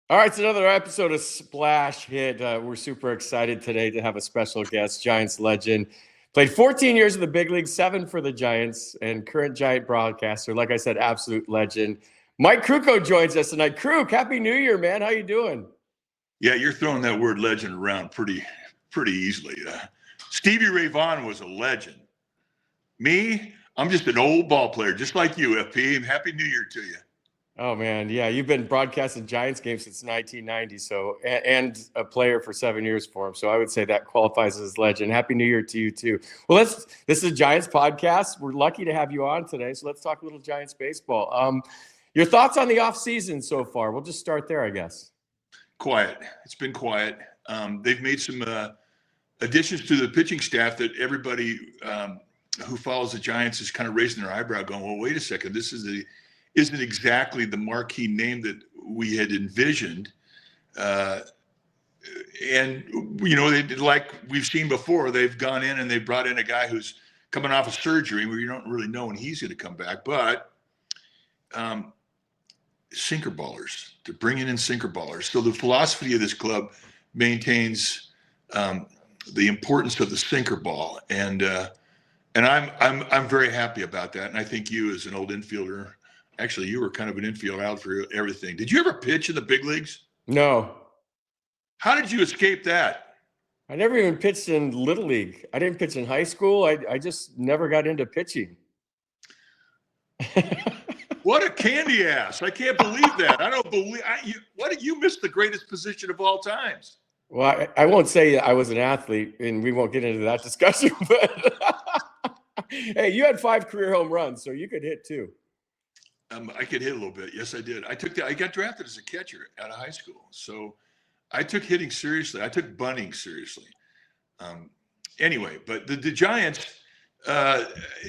All right, it's another episode of Splash Hit. We're super excited today to have a special guest, Giants legend. Played 14 years in the big league, 7 for the Giants, and current Giant broadcaster. Like I said, absolute legend. Mike Krukow joins us tonight. Kruk, Happy New Year, man. How you doing? Yeah, you're throwing that word legend around pretty easily. Stevie Ray Vaughan was a legend. Me, I'm just an old ball player, just like you, FP, and Happy New Year to you. Oh, man. Yeah, you've been broadcasting Giants games since 1990, so and a player for 7 years for him. So I would say that qualifies as legend. Happy New Year to you, too. Well, this is a Giants podcast. We're lucky to have you on today, so let's talk a little Giants baseball. Your thoughts on the offseason so far? We'll just start there, I guess. Quiet. It's been quiet. They've made some additions to the pitching staff that everybody who follows the Giants is kind of raising their eyebrow going, well, wait a second, this isn't exactly the marquee name that we had envisioned. And, you know, like we've seen before, they've gone in and they brought in a guy who's coming off of surgery where you don't really know when he's going to come back. But sinker ballers, they're bringing in sinker ballers. So the philosophy of this club maintains the importance of the sinker ball. And I'm very happy about that. And I think you, as an old infielder, actually, you were kind of an infield out for everything. Did you ever pitch in the big leagues? No. How did you escape that? I never even pitched in Little League. I didn't pitch in high school. I just never got into pitching. What a candy ass. I can't believe that. I don't believe what did you miss the greatest position of all times? Well, I won't say I was an athlete, and we won't get into that discussion, but hey, you had 5 career home runs, so you could hit too. I could hit a little bit. Yes, I did. I got drafted as a catcher out of high school. So I took hitting seriously. I took bunting seriously. Anyway, but the Giants,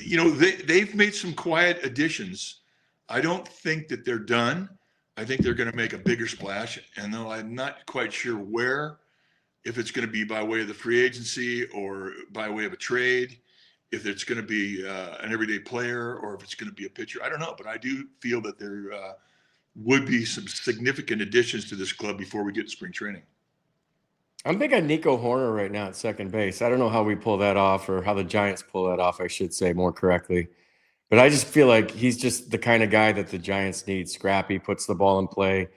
you know, they've made some quiet additions. I don't think that they're done. I think they're going to make a bigger splash. And though I'm not quite sure where, if it's going to be by way of the free agency or by way of a trade, if it's going to be an everyday player or if it's going to be a pitcher, I don't know. But I do feel that there would be some significant additions to this club before we get to spring training. I'm big on Nico Horner right now at second base. I don't know how we pull that off or how the Giants pull that off, I should say more correctly. But I just feel like he's just the kind of guy that the Giants need. Scrappy, puts the ball in play,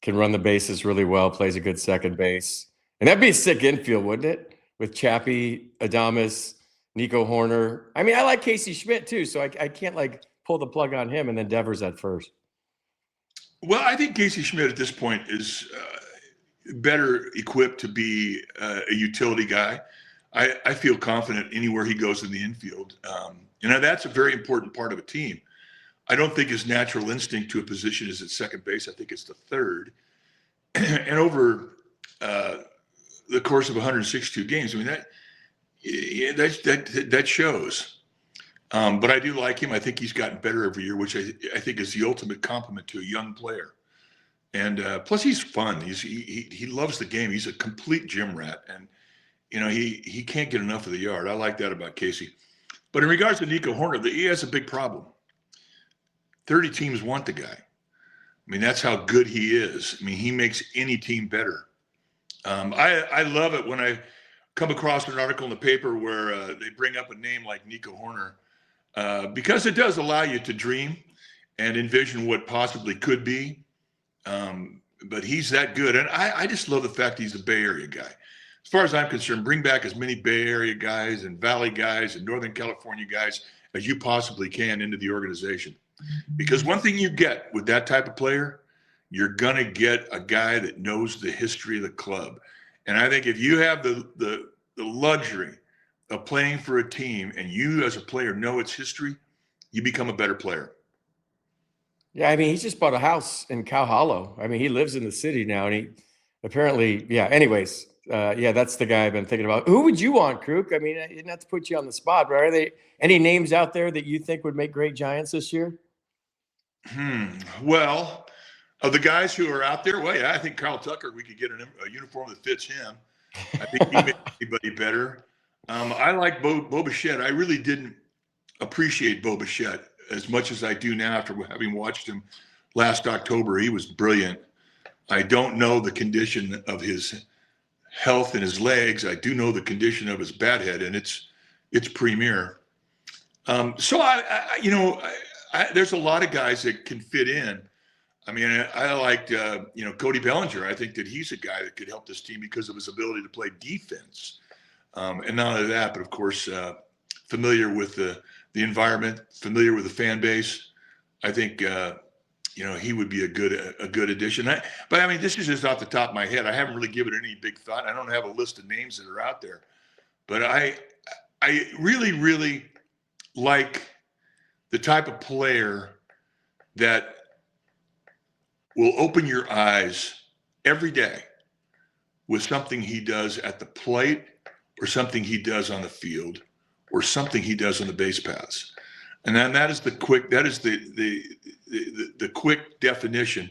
can run the bases really well, plays a good second base. And that'd be a sick infield, wouldn't it? With Chappie, Adames, Nico Horner. I mean, I like Casey Schmidt too, so I can't like pull the plug on him and then Devers at first. Well, I think Casey Schmidt at this point is better equipped to be a utility guy. I feel confident anywhere he goes in the infield. You know, that's a very important part of a team. I don't think his natural instinct to a position is at second base. I think it's the third. And over the course of 162 games, I mean, that shows. But I do like him. I think he's gotten better every year, which I think is the ultimate compliment to a young player. And plus, he's fun. He loves the game. He's a complete gym rat, and you know he can't get enough of the yard. I like that about Casey. But in regards to Nico Horner, he has a big problem. 30 teams want the guy. I mean, that's how good he is. I mean, he makes any team better. I love it when I come across an article in the paper where they bring up a name like Nico Horner because it does allow you to dream and envision what possibly could be. But he's that good. And I just love the fact he's a Bay Area guy. As far as I'm concerned, bring back as many Bay Area guys and Valley guys and Northern California guys as you possibly can into the organization. Because one thing you get with that type of player, you're going to get a guy that knows the history of the club. And I think if you have the luxury of playing for a team and you as a player know its history, you become a better player. Yeah, I mean, he's just bought a house in Cow Hollow. I mean, he lives in the city now, and he apparently, yeah. Anyways, yeah, that's the guy I've been thinking about. Who would you want, Kruk? I mean, not to put you on the spot, but are there any names out there that you think would make great Giants this year? Well, of the guys who are out there, well, yeah, I think Carl Tucker, we could get a uniform that fits him. I think he makes anybody better. I like Bo Bichette. I really didn't appreciate Bo Bichette as much as I do now after having watched him last October. He was brilliant. I don't know the condition of his health in his legs. I do know the condition of his bat head, and it's premier. So there's a lot of guys that can fit in. I mean, I liked, Cody Bellinger. I think that he's a guy that could help this team because of his ability to play defense. And not only that, but of course, familiar with the environment, familiar with the fan base. I think, he would be a good addition. But I mean, this is just off the top of my head. I haven't really given it any big thought. I don't have a list of names that are out there, but I really, really like the type of player that will open your eyes every day with something he does at the plate or something he does on the field or something he does on the base paths. And then that is the quick definition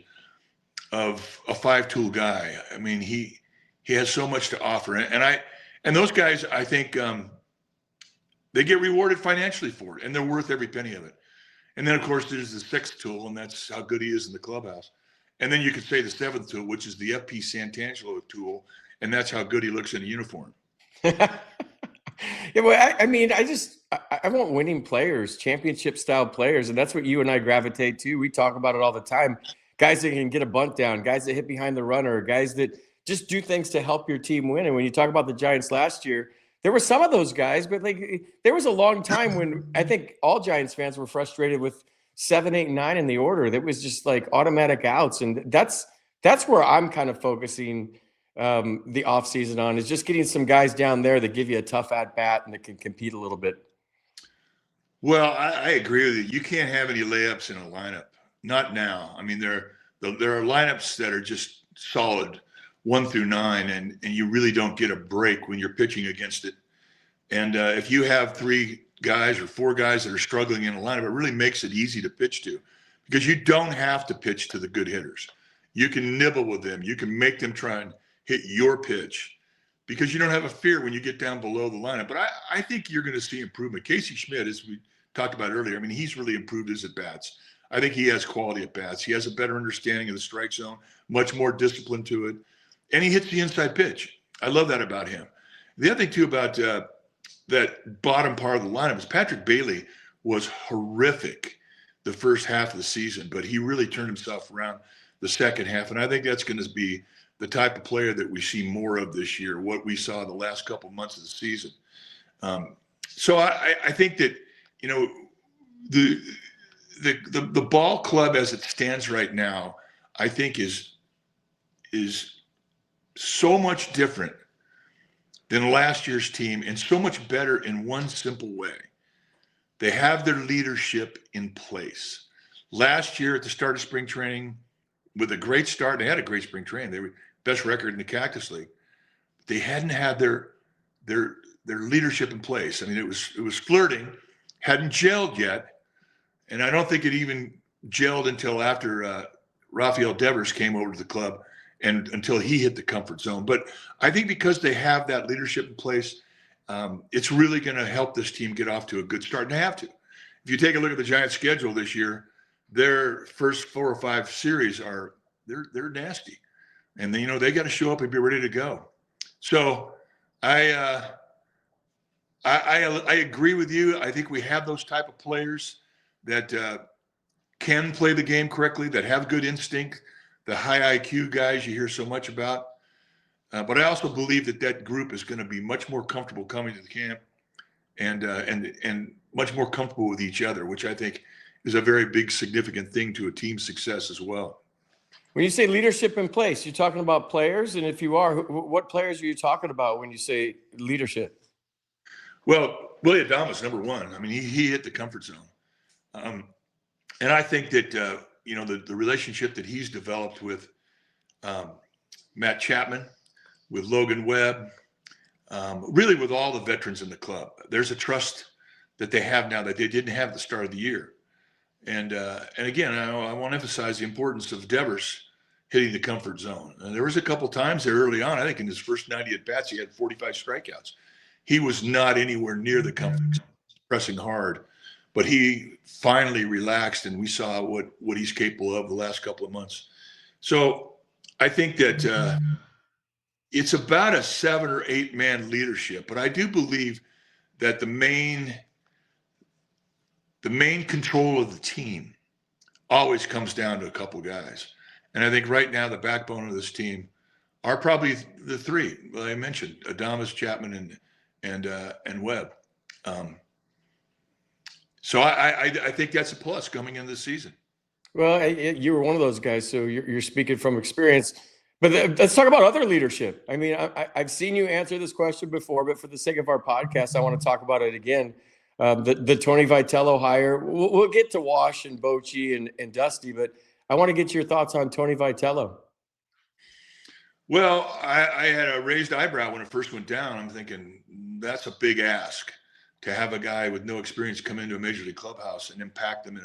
of a five-tool guy. I mean, he has so much to offer. And those guys, I think, they get rewarded financially for it, and they're worth every penny of it. And then, of course, there's the sixth tool, and that's how good he is in the clubhouse. And then you could say the seventh tool, which is the FP Santangelo tool, and that's how good he looks in a uniform. Yeah, well, I want winning players, championship-style players, and that's what you and I gravitate to. We talk about it all the time. Guys that can get a bunt down, guys that hit behind the runner, guys that just do things to help your team win. And when you talk about the Giants last year, there were some of those guys, but there was a long time when I think all Giants fans were frustrated with 7, 8, 9 in the order. That was just like automatic outs. And that's where I'm kind of focusing the offseason on, is just getting some guys down there that give you a tough at bat and that can compete a little bit. Well, I agree with you. You can't have any layups in a lineup. Not now. I mean, there are lineups that are just solid 1 through 9, and you really don't get a break when you're pitching against it. And if you have 3 guys or 4 guys that are struggling in a lineup, it really makes it easy to pitch to, because you don't have to pitch to the good hitters. You can nibble with them. You can make them try and hit your pitch, because you don't have a fear when you get down below the lineup. But I think you're going to see improvement. Casey Schmidt, as we talked about earlier, I mean, he's really improved his at-bats. I think he has quality at-bats. He has a better understanding of the strike zone, much more discipline to it. And he hits the inside pitch. I love that about him. The other thing, too, about that bottom part of the lineup is Patrick Bailey was horrific the first half of the season, but he really turned himself around the second half. And I think that's going to be the type of player that we see more of this year, what we saw the last couple of months of the season. So I think that, the ball club as it stands right now, I think is so much different than last year's team, and so much better in one simple way. They have their leadership in place. Last year at the start of spring training, with a great start, they had a great spring training. They were best record in the Cactus League. They hadn't had their leadership in place. I mean, it was flirting, hadn't gelled yet, and I don't think it even gelled until after Rafael Devers came over to the club, and until he hit the comfort zone. But I think because they have that leadership in place, it's really going to help this team get off to a good start, and they have to. If you take a look at the Giants' schedule this year, their first 4 or 5 series they're nasty, and then, they got to show up and be ready to go. So I agree with you. I think we have those type of players that can play the game correctly, that have good instinct, the high IQ guys you hear so much about. But I also believe that group is going to be much more comfortable coming to the camp and much more comfortable with each other, which I think is a very big, significant thing to a team's success as well. When you say leadership in place, you're talking about players? And if you are, what players are you talking about when you say leadership? Well, Willie Adames, number one. I mean, he hit the comfort zone. And I think that, the relationship that he's developed with Matt Chapman, with Logan Webb, really with all the veterans in the club, there's a trust that they have now that they didn't have at the start of the year. And again, I want to emphasize the importance of Devers hitting the comfort zone. And there was a couple times there early on, I think in his first 90 at-bats, he had 45 strikeouts. He was not anywhere near the comfort zone, pressing hard. But he finally relaxed, and we saw what he's capable of the last couple of months. So I think that it's about a 7 or 8 man leadership, but I do believe that the main control of the team always comes down to a couple guys. And I think right now the backbone of this team are probably the three that I mentioned: Adames, Chapman, and Webb. So I think that's a plus coming in this season. Well, you were one of those guys, so you're speaking from experience. But let's talk about other leadership. I mean, I've seen you answer this question before, but for the sake of our podcast, I want to talk about it again. The Tony Vitello hire. We'll get to Wash and Bochy and Dusty, but I want to get your thoughts on Tony Vitello. Well, I had a raised eyebrow when it first went down. I'm thinking that's a big ask to have a guy with no experience come into a major league clubhouse and impact them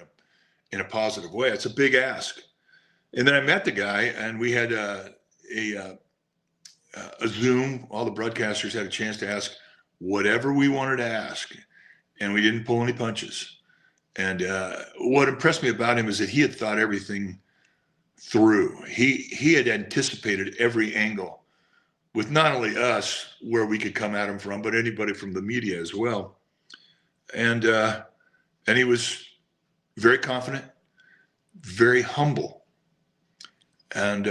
in a positive way. It's a big ask. And then I met the guy, and we had a Zoom. All the broadcasters had a chance to ask whatever we wanted to ask, and we didn't pull any punches. And what impressed me about him is that he had thought everything through. He had anticipated every angle with not only us where we could come at him from, but anybody from the media as well. And he was very confident, very humble. And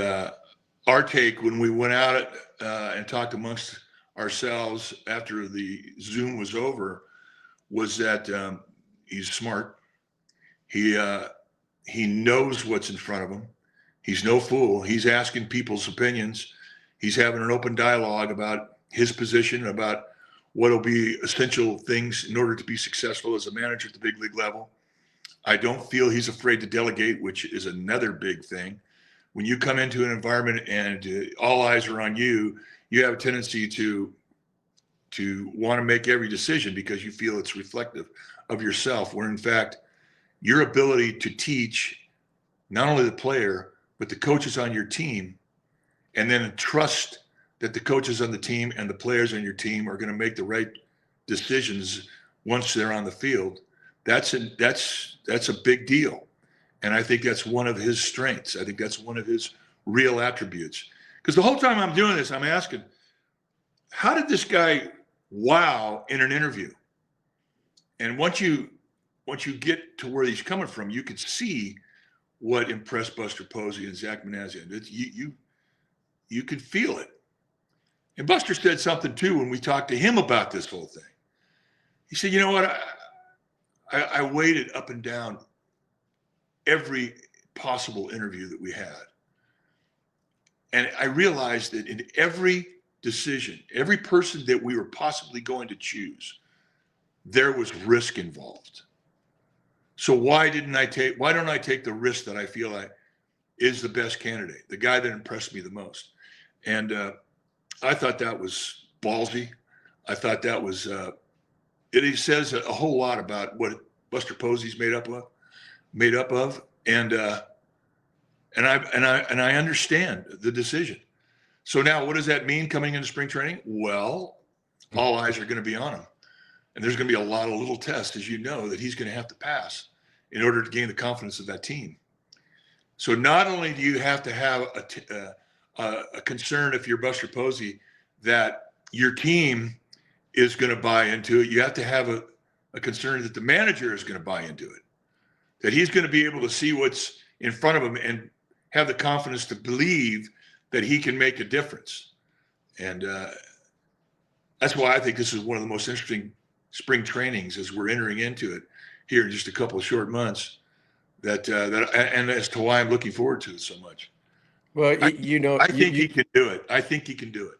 our take when we went out and talked amongst ourselves after the Zoom was over was that he's smart. He knows what's in front of him. He's no fool. He's asking people's opinions. He's having an open dialogue about his position, about what will be essential things in order to be successful as a manager at the big league level. I don't feel he's afraid to delegate, which is another big thing. When you come into an environment and all eyes are on you, you have a tendency to want to make every decision because you feel it's reflective of yourself, where in fact, your ability to teach not only the player, but the coaches on your team, and then trust that the coaches on the team and the players on your team are going to make the right decisions once they're on the field. That's a big deal. And I think that's one of his strengths. I think that's one of his real attributes. Because the whole time I'm doing this, I'm asking, how did this guy wow in an interview? And once you get to where he's coming from, you can see what impressed Buster Posey and Zach Manassian. You could feel it. And Buster said something too when we talked to him about this whole thing. He said, you know what? I waited up and down every possible interview that we had. And I realized that in every decision, every person that we were possibly going to choose, there was risk involved. So why don't I take the risk that I feel is the best candidate, the guy that impressed me the most? And I thought that was ballsy. I thought that was it says a whole lot about what Buster Posey's made up of, and I understand the decision. So now, what does that mean coming into spring training? Well, all eyes are going to be on him. And there's going to be a lot of little tests, as you know, that he's going to have to pass in order to gain the confidence of that team. So not only do you have to have a concern, if you're Buster Posey, that your team is going to buy into it, you have to have a concern that the manager is going to buy into it, that he's going to be able to see what's in front of him and have the confidence to believe that he can make a difference. And that's why I think this is one of the most interesting spring trainings as we're entering into it here in just a couple of short months, and as to why I'm looking forward to it so much. Well, I think he can do it. I think he can do it.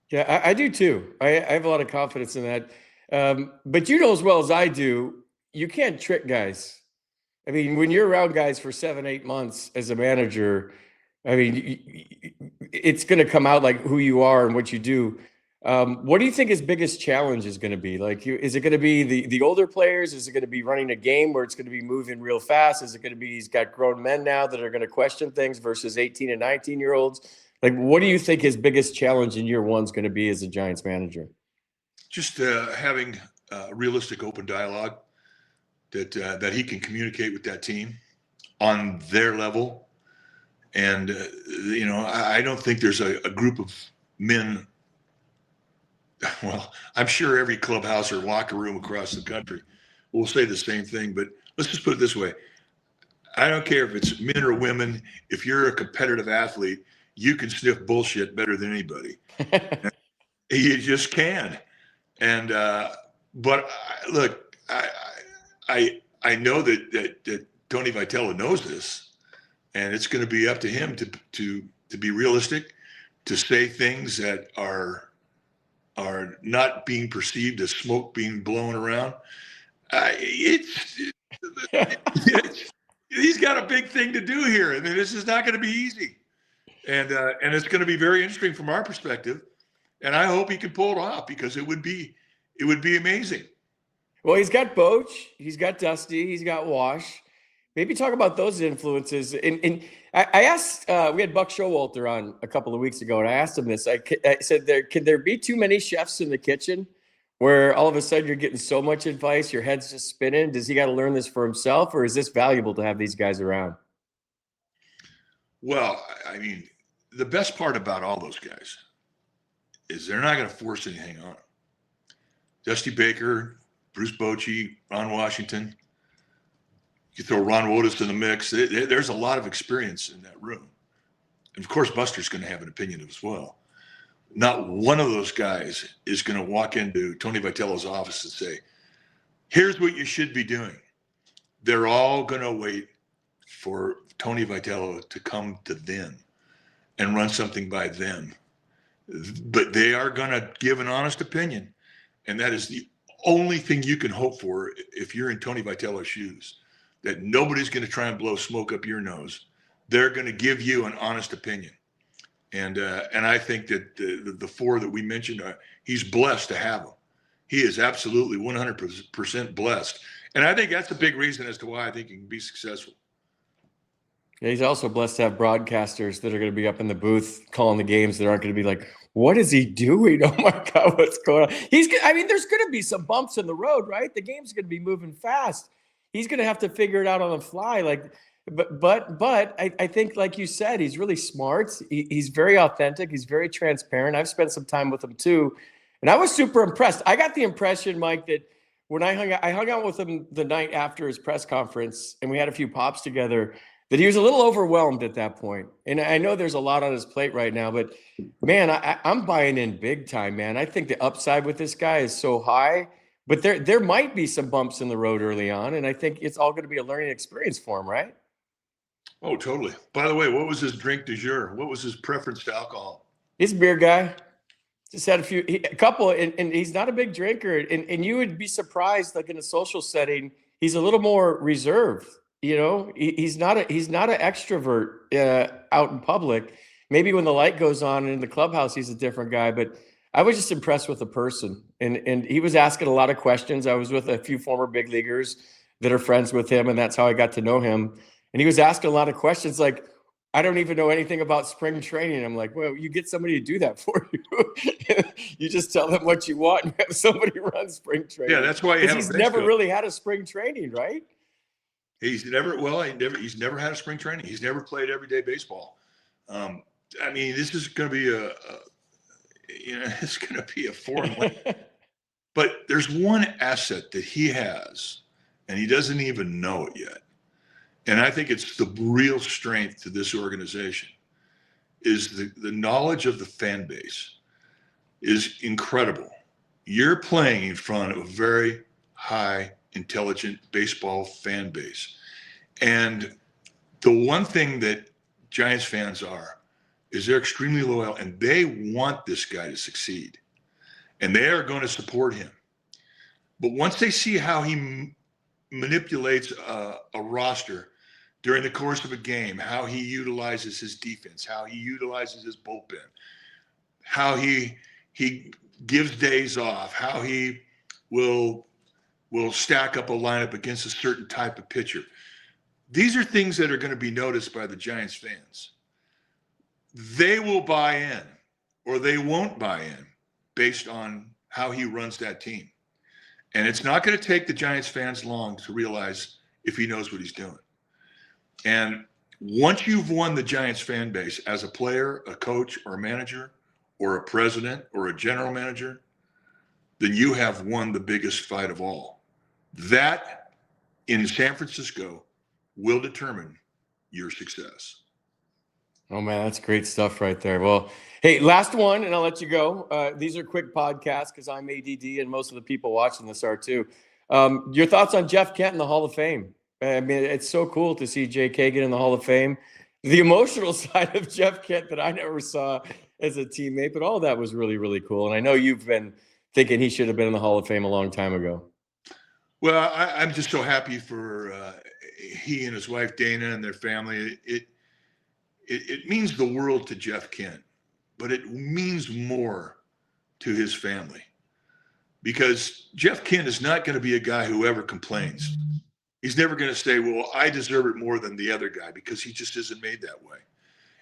Yeah, I do too. I have a lot of confidence in that. But you know as well as I do, you can't trick guys. I mean, when you're around guys for 7-8 months as a manager, I mean, it's going to come out like who you are and what you do. What do you think his biggest challenge is going to be? Like, is it going to be the older players? Is it going to be running a game where it's going to be moving real fast? Is it going to be he's got grown men now that are going to question things versus 18 and 19-year-olds? Like, what do you think his biggest challenge in year one is going to be as a Giants manager? Just having a realistic, open dialogue that he can communicate with that team on their level, And, I don't think there's a group of men. Well, I'm sure every clubhouse or locker room across the country will say the same thing, but let's just put it this way. I don't care if it's men or women. If you're a competitive athlete, you can sniff bullshit better than anybody. You just can. And, but look, I know that Tony Vitello knows this, and it's going to be up to him to be realistic, to say things that are not being perceived as smoke being blown around. He's got a big thing to do here. I mean, this is not going to be easy, and it's going to be very interesting from our perspective. And I hope he can pull it off, because it would be amazing. Well, he's got Boch, he's got Dusty, he's got Wash. Maybe talk about those influences. And I asked, we had Buck Showalter on a couple of weeks ago, and I asked him this. I said, can there be too many chefs in the kitchen where all of a sudden you're getting so much advice, your head's just spinning? Does he got to learn this for himself, or is this valuable to have these guys around? Well, I mean, the best part about all those guys is they're not going to force anything on them. Dusty Baker, Bruce Bochy, Ron Washington. You throw Ron Wotus in the mix. There's a lot of experience in that room. And of course, Buster's going to have an opinion as well. Not one of those guys is going to walk into Tony Vitello's office and say, here's what you should be doing. They're all going to wait for Tony Vitello to come to them and run something by them. But they are going to give an honest opinion. And that is the only thing you can hope for if you're in Tony Vitello's shoes, that nobody's going to try and blow smoke up your nose. They're going to give you an honest opinion. And I think that the four that we mentioned, he's blessed to have them. He is absolutely 100% blessed. And I think that's a big reason as to why I think he can be successful. Yeah, he's also blessed to have broadcasters that are going to be up in the booth calling the games that aren't going to be like, what is he doing? Oh my God, what's going on? There's going to be some bumps in the road, right? The game's going to be moving fast. He's going to have to figure it out on the fly. But I think, like you said, he's really smart. He's very authentic. He's very transparent. I've spent some time with him too, and I was super impressed. I got the impression, Mike, that when I hung out with him the night after his press conference, and we had a few pops together, that he was a little overwhelmed at that point. And I know there's a lot on his plate right now, but man, I'm buying in big time, man. I think the upside with this guy is so high, but there might be some bumps in the road early on, and I think it's all going to be a learning experience for him, right? Oh, totally. By the way, what was his drink du jour? What was his preference to alcohol? He's a beer guy. Just had a couple, and he's not a big drinker. And you would be surprised, like in a social setting, he's a little more reserved. You know, he's not an extrovert out in public. Maybe when the light goes on in the clubhouse, he's a different guy. But I was just impressed with the person, and he was asking a lot of questions. I was with a few former big leaguers that are friends with him, and that's how I got to know him. And he was asking a lot of questions like, I don't even know anything about spring training. I'm like, well, you get somebody to do that for you. You just tell them what you want and have somebody run spring training. Yeah, that's why he's never really had a spring training, right? He's never had a spring training. He's never played everyday baseball. I mean, this is going to be it's going to be a foreign language. But there's one asset that he has, and he doesn't even know it yet. And I think it's the real strength to this organization is the knowledge of the fan base is incredible. You're playing in front of a very high, intelligent baseball fan base. And the one thing that Giants fans are is they're extremely loyal, and they want this guy to succeed. And they are going to support him. But once they see how he manipulates a roster during the course of a game, how he utilizes his defense, how he utilizes his bullpen, how he gives days off, how he will stack up a lineup against a certain type of pitcher. These are things that are going to be noticed by the Giants fans. They will buy in or they won't buy in based on how he runs that team. And it's not going to take the Giants fans long to realize if he knows what he's doing. And once you've won the Giants fan base as a player, a coach, or a manager, or a president, or a general manager, then you have won the biggest fight of all. That, in San Francisco, will determine your success. Oh, man, that's great stuff right there. Well, hey, last one, and I'll let you go. These are quick podcasts because I'm ADD, and most of the people watching this are too. Your thoughts on Jeff Kent in the Hall of Fame? I mean, it's so cool to see JK get in the Hall of Fame. The emotional side of Jeff Kent that I never saw as a teammate, but all that was really, really cool. And I know you've been thinking he should have been in the Hall of Fame a long time ago. Well, I'm just so happy for he and his wife Dana and their family. It means the world to Jeff Kent, but it means more to his family, because Jeff Kent is not going to be a guy who ever complains. He's never going to say, well, I deserve it more than the other guy, because he just isn't made that way.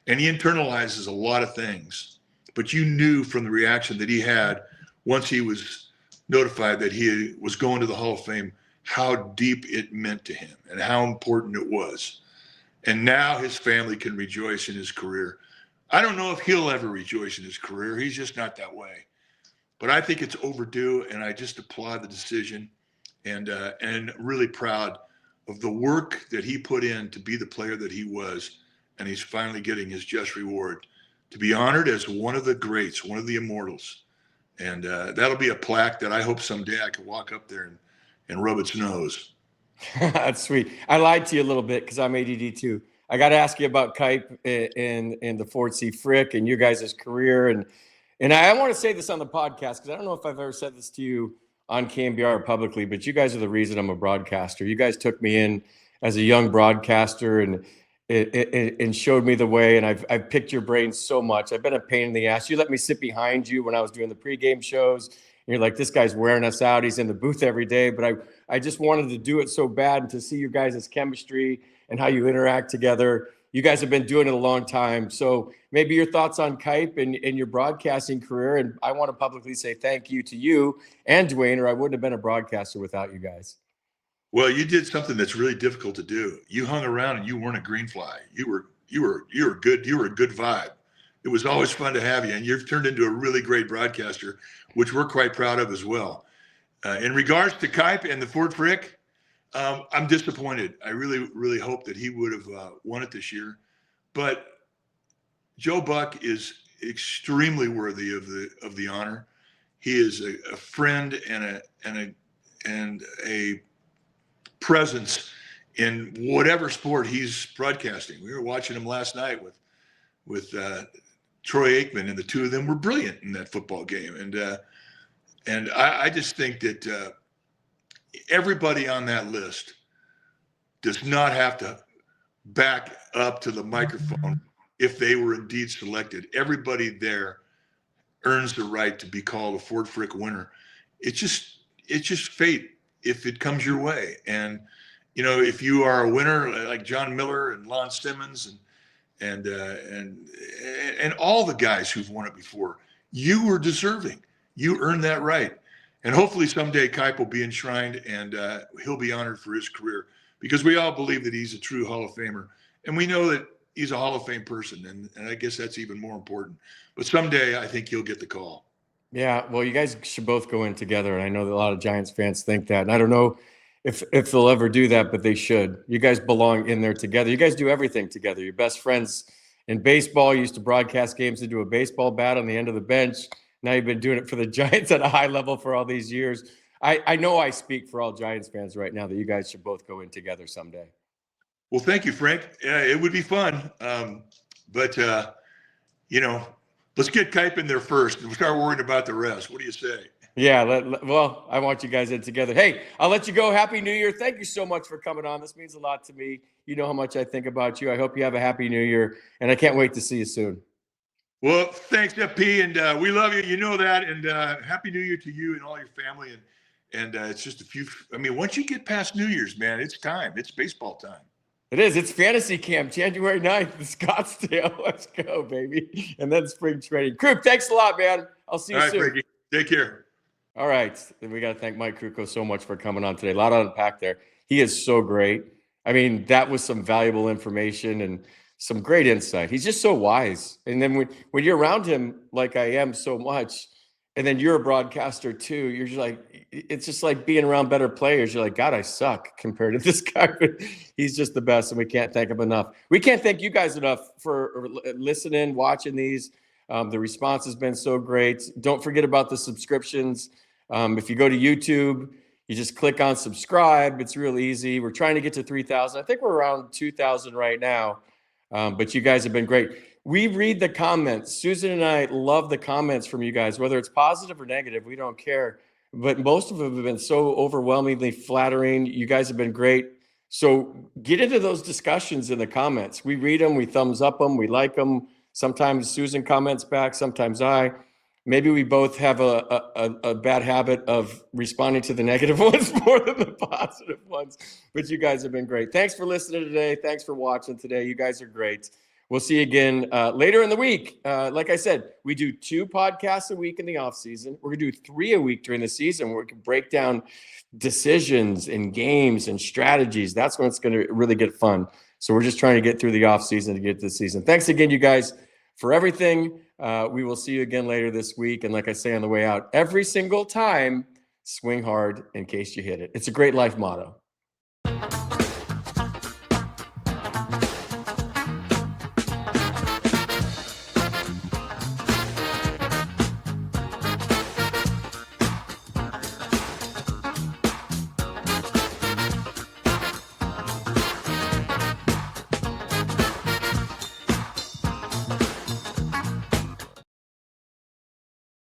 And he internalizes a lot of things, but you knew from the reaction that he had once he was notified that he was going to the Hall of Fame, how deep it meant to him and how important it was. And now his family can rejoice in his career. I don't know if he'll ever rejoice in his career. He's just not that way. But I think it's overdue, and I just applaud the decision, and really proud of the work that he put in to be the player that he was. And he's finally getting his just reward to be honored as one of the greats, one of the immortals. And that'll be a plaque that I hope someday I can walk up there and rub its nose. That's sweet. I lied to you a little bit because I'm ADD too. I got to ask you about Kipe and the Fort C. Frick and your guys' career. And I want to say this on the podcast because I don't know if I've ever said this to you on KMBR publicly, but you guys are the reason I'm a broadcaster. You guys took me in as a young broadcaster and showed me the way. And I've picked your brain so much. I've been a pain in the ass. You let me sit behind you when I was doing the pregame shows. And you're like, this guy's wearing us out. He's in the booth every day. But I just wanted to do it so bad, and to see you guys' chemistry and how you interact together. You guys have been doing it a long time. So maybe your thoughts on Kipe and your broadcasting career. And I want to publicly say thank you to you and Dwayne, or I wouldn't have been a broadcaster without you guys. Well, you did something that's really difficult to do. You hung around and you weren't a green fly. You were good. You were a good vibe. It was always fun to have you, and you've turned into a really great broadcaster, which we're quite proud of as well. In regards to Kipe and the Fort Frick, I'm disappointed. I really, really hope that he would have won it this year. But Joe Buck is extremely worthy of the honor. He is a friend and a presence in whatever sport he's broadcasting. We were watching him last night with Troy Aikman, and the two of them were brilliant in that football game. And I just think that everybody on that list does not have to back up to the microphone if they were indeed selected. Everybody there earns the right to be called a Fort Frick winner. It's just fate if it comes your way. And you know, if you are a winner like John Miller and Lon Simmons and all the guys who've won it before, you were deserving. You earned that right. And hopefully someday Kipe will be enshrined, and he'll be honored for his career, because we all believe that he's a true Hall of Famer. And we know that he's a Hall of Fame person. And I guess that's even more important. But someday I think he'll get the call. Yeah, well, you guys should both go in together. And I know that a lot of Giants fans think that. And I don't know if they'll ever do that, but they should. You guys belong in there together. You guys do everything together. You're best friends in baseball. You used to broadcast games to do a baseball bat on the end of the bench. Now you've been doing it for the Giants at a high level for all these years. I know I speak for all Giants fans right now that you guys should both go in together someday. Well, thank you, Frank. It would be fun. But you know, let's get Kipe in there first and start worrying about the rest. What do you say? Yeah, well, I want you guys in together. Hey, I'll let you go. Happy New Year. Thank you so much for coming on. This means a lot to me. You know how much I think about you. I hope you have a happy New Year, and I can't wait to see you soon. Well, thanks, FP, and we love you. You know that, and Happy New Year to you and all your family. And it's just a few. I mean, once you get past New Year's, man, it's time. It's baseball time. It is. It's fantasy camp, January 9th in Scottsdale. Let's go, baby. And then spring training. Kruk, thanks a lot, man. I'll see you soon. Frankie. Take care. All right. And we got to thank Mike Krukow so much for coming on today. A lot to unpack there. He is so great. I mean, that was some valuable information and some great insight. He's just so wise. And then when you're around him, like I am so much, and then you're a broadcaster too, you're just like, it's just like being around better players. You're like, God, I suck compared to this guy. But he's just the best, and we can't thank him enough. We can't thank you guys enough for listening, watching these. The response has been so great. Don't forget about the subscriptions. If you go to YouTube, you just click on subscribe. It's real easy. We're trying to get to 3,000. I think we're around 2,000 right now. But you guys have been great. We read the comments. Susan and I love the comments from you guys, whether it's positive or negative. We don't care. But most of them have been so overwhelmingly flattering. You guys have been great. So get into those discussions in the comments. We read them. We thumbs up them. We like them. Sometimes Susan comments back. Sometimes I. Maybe we both have a bad habit of responding to the negative ones more than the positive ones. But you guys have been great. Thanks for listening today. Thanks for watching today. You guys are great. We'll see you again later in the week. Like I said, we do 2 podcasts a week in the off season. We're going to do 3 a week during the season where we can break down decisions and games and strategies. That's when it's going to really get fun. So we're just trying to get through the off season to get to the season. Thanks again, you guys, for everything. We will see you again later this week. And like I say on the way out, every single time, swing hard in case you hit it. It's a great life motto.